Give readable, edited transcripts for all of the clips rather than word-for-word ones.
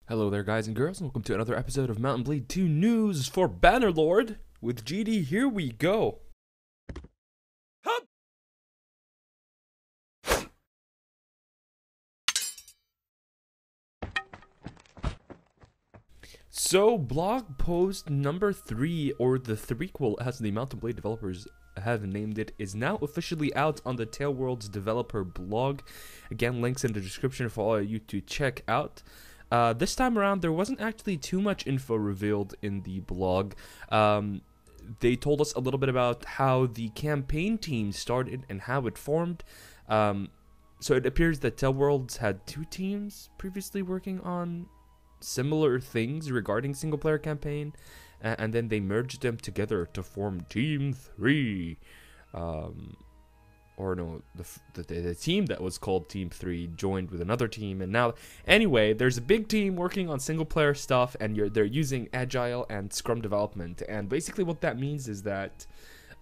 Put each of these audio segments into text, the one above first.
Hello there, guys and girls, and welcome to another episode of Mountain Blade 2 News for Bannerlord. With GD, here we go. Hup! So, blog post number 3, or the threequel as the Mountain Blade developers have named it, is now officially out on the Tailworld's developer blog. Again, links in the description for all of you to check out. This time around, there wasn't actually too much info revealed in the blog. They told us a little bit about how the campaign team started and how it formed. So it appears that Tailworlds had two teams previously working on similar things regarding single-player campaign, and then they merged them together to form Team 3. Or no, the team that was called Team 3 joined with another team, and now, anyway, there's a big team working on single-player stuff, and they're using Agile and Scrum development, and basically what that means is that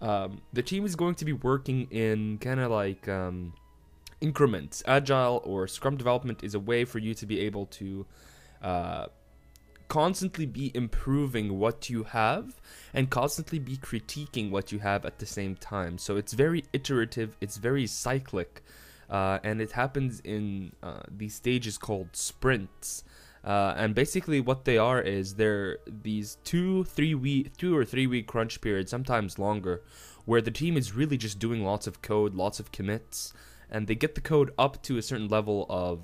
the team is going to be working in kind of like increments. Agile or Scrum development is a way for you to be able to constantly be improving what you have and constantly be critiquing what you have at the same time. So it's very iterative, it's very cyclic, and it happens in these stages called sprints. And basically what they are is they're these 2 or 3 week crunch periods, sometimes longer, where the team is really just doing lots of code, lots of commits, and they get the code up to a certain level of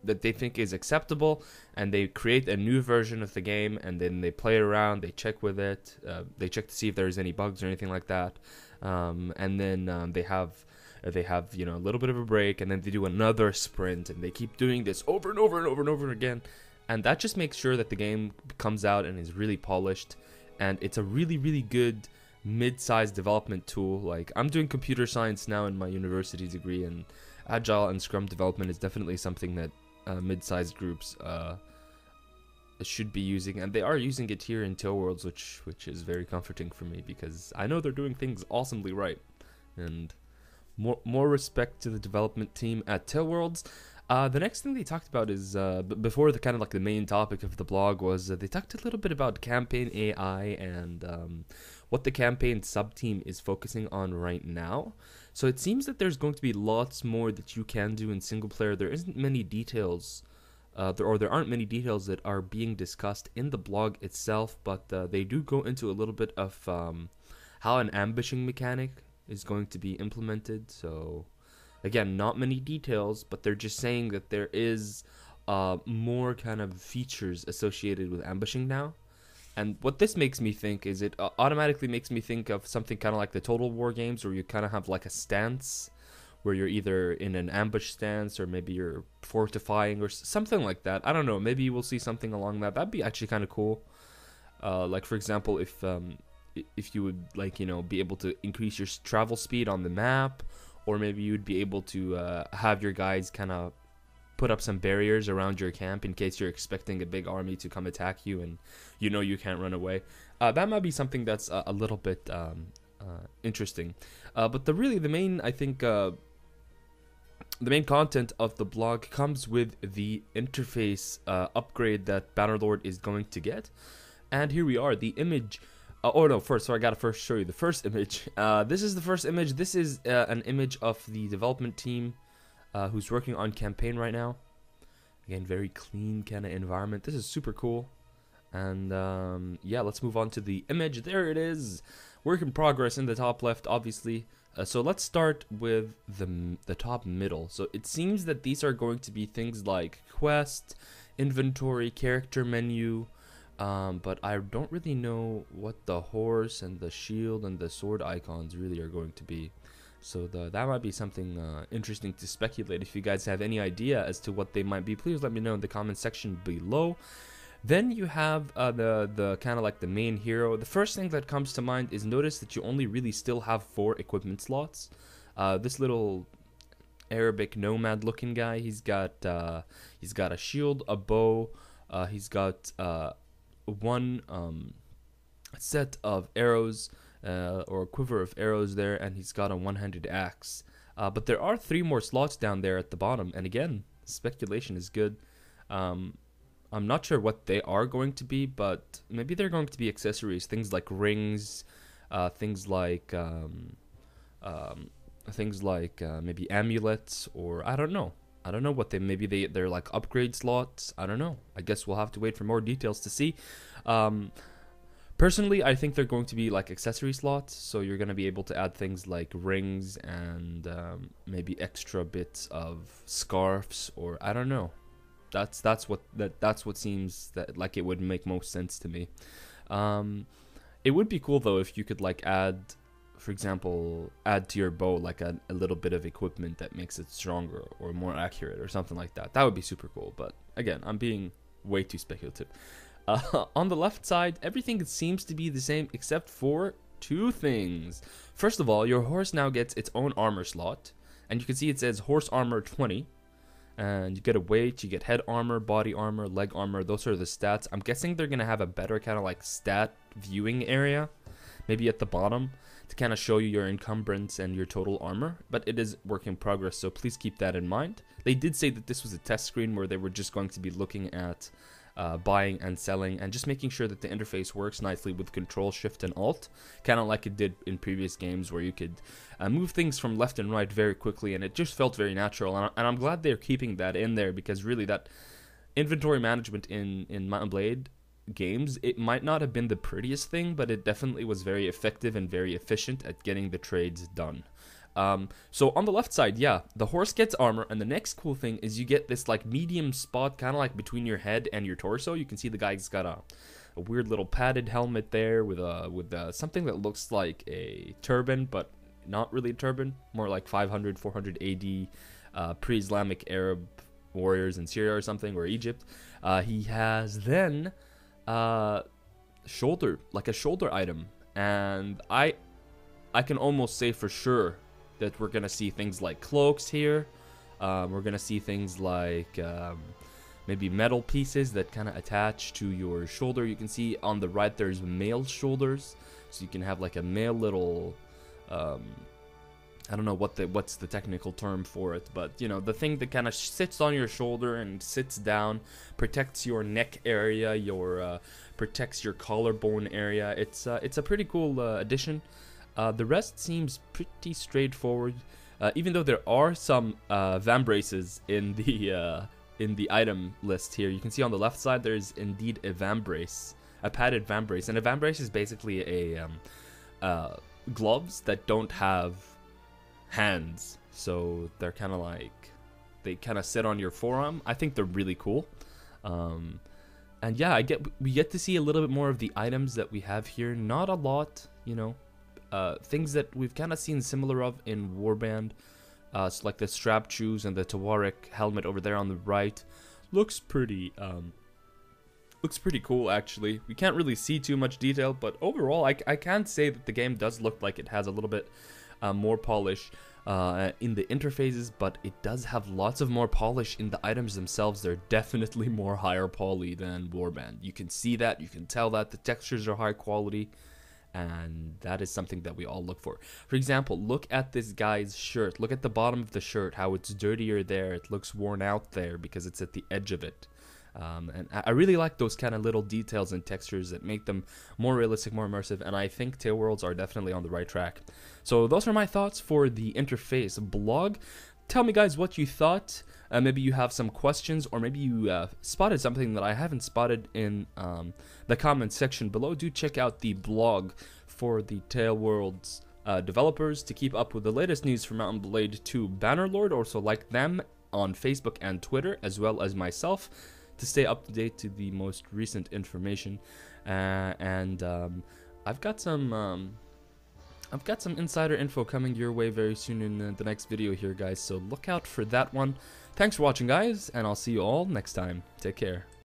that they think is acceptable, and they create a new version of the game, and then they play around, they check with it, they check to see if there's any bugs or anything like that, and then they have a little bit of a break, and then they do another sprint, and they keep doing this over and over and over and over again, and that just makes sure that the game comes out and is really polished, and it's a really good mid-sized development tool. Like, I'm doing computer science now in my university degree, and Agile and Scrum development is definitely something that mid-sized groups should be using, and they are using it here in Tailworlds, which is very comforting for me, because I know they're doing things awesomely right. And more respect to the development team at Tailworlds. The next thing they talked about is before the kind of like the main topic of the blog was they talked a little bit about campaign AI and what the campaign sub-team is focusing on right now. So it seems that there's going to be lots more that you can do in single player. There isn't many details, there aren't many details that are being discussed in the blog itself, but they do go into a little bit of how an ambushing mechanic is going to be implemented. So again, not many details, but they're just saying that there is more kind of features associated with ambushing now. And what this makes me think is it automatically makes me think of something kind of like the Total War games, where you kind of have like a stance where you're either in an ambush stance or maybe you're fortifying or something like that. I don't know. Maybe we'll see something along that. That'd be actually kind of cool. Like, for example, if you would, like, be able to increase your travel speed on the map, or maybe you'd be able to have your guys kind of put up some barriers around your camp in case you're expecting a big army to come attack you and you can't run away. That might be something that's a little bit interesting. But the main, I think, the main content of the blog comes with the interface upgrade that Bannerlord is going to get. And here we are, the image. First, I gotta first show you the first image. This is the first image. This is an image of the development team who's working on campaign right now. Again, very clean kind of environment. This is super cool. And yeah, let's move on to the image. There it is. Work in progress in the top left, obviously. So let's start with the top middle. So it seems that these are going to be things like quest, inventory, character menu. But I don't really know what the horse and the shield and the sword icons really are going to be. So that might be something interesting to speculate. If you guys have any idea as to what they might be, please let me know in the comment section below. Then you have the kind of like the main hero. The first thing that comes to mind is notice that you only really still have 4 equipment slots. This little Arabic nomad looking guy, he's got a shield, a bow, he's got one set of arrows, or a quiver of arrows there, and he's got a one-handed axe. But there are 3 more slots down there at the bottom, and again, speculation is good. I'm not sure what they are going to be, but maybe they're going to be accessories, things like rings, things like maybe amulets, or I don't know. I don't know what they're like upgrade slots. I don't know. I guess we'll have to wait for more details to see. Personally, I think they're going to be like accessory slots, so you're going to be able to add things like rings and maybe extra bits of scarves, or I don't know. That's what seems that like it would make most sense to me. It would be cool though if you could like add, for example, add to your bow like a little bit of equipment that makes it stronger or more accurate or something like that. That would be super cool. But again, I'm being way too speculative. On the left side, everything seems to be the same except for two things. First of all, your horse now gets its own armor slot, and you can see it says horse armor 20. And you get a weight, you get head armor, body armor, leg armor. Those are the stats. I'm guessing they're going to have a better kind of like stat viewing area, maybe at the bottom, to kind of show you your encumbrance and your total armor. But it is work in progress, so please keep that in mind. They did say that this was a test screen where they were just going to be looking at buying and selling and just making sure that the interface works nicely with Control, Shift, and Alt, kind of like it did in previous games where you could move things from left and right very quickly, and it just felt very natural. And I'm glad they're keeping that in there, because really that inventory management in Mount and Blade games, it might not have been the prettiest thing, but it definitely was very effective and very efficient at getting the trades done. So on the left side, yeah, the horse gets armor, and the next cool thing is you get this like medium spot kind of like between your head and your torso. You can see the guy's got a weird little padded helmet there with something that looks like a turban, but not really a turban, more like 500 400 AD pre-Islamic Arab warriors in Syria or something, or Egypt. He has then shoulder, like a shoulder item, and I can almost say for sure that we're gonna see things like cloaks here. We're gonna see things like maybe metal pieces that kind of attach to your shoulder. You can see on the right there's male shoulders, so you can have like a male little I don't know what's the technical term for it, but you know, the thing that kind of sits on your shoulder and sits down, protects your neck area, protects your collarbone area. It's a pretty cool addition. The rest seems pretty straightforward, even though there are some Vambraces in the item list here. You can see on the left side there's indeed a Vambrace, a padded Vambrace, and a Vambrace is basically a gloves that don't have hands, so they're kind of like, they kind of sit on your forearm. I think they're really cool. And yeah, we get to see a little bit more of the items that we have here. Not a lot, you know. Things that we've kind of seen similar of in Warband, so like the strap shoes and the Tawarik helmet over there on the right, looks pretty cool actually. We can't really see too much detail, but overall I can say that the game does look like it has a little bit more polish in the interfaces, but it does have lots of more polish in the items themselves. They're definitely more higher poly than Warband. You can see that, you can tell that the textures are high quality, and that is something that we all look for. For example, look at this guy's shirt. Look at the bottom of the shirt, how it's dirtier there. It looks worn out there because it's at the edge of it. And I really like those kind of little details and textures that make them more realistic, more immersive, and I think Tale Worlds are definitely on the right track. So those are my thoughts for the interface blog. Tell me, guys, what you thought. Maybe you have some questions, or maybe you spotted something that I haven't spotted in the comment section below. Do check out the blog for the Tale Worlds developers to keep up with the latest news from Mount and Blade 2 Bannerlord. Also like them on Facebook and Twitter, as well as myself, to stay up to date to the most recent information. And I've got some insider info coming your way very soon in the next video here, guys, so look out for that one. Thanks for watching, guys, and I'll see you all next time. Take care.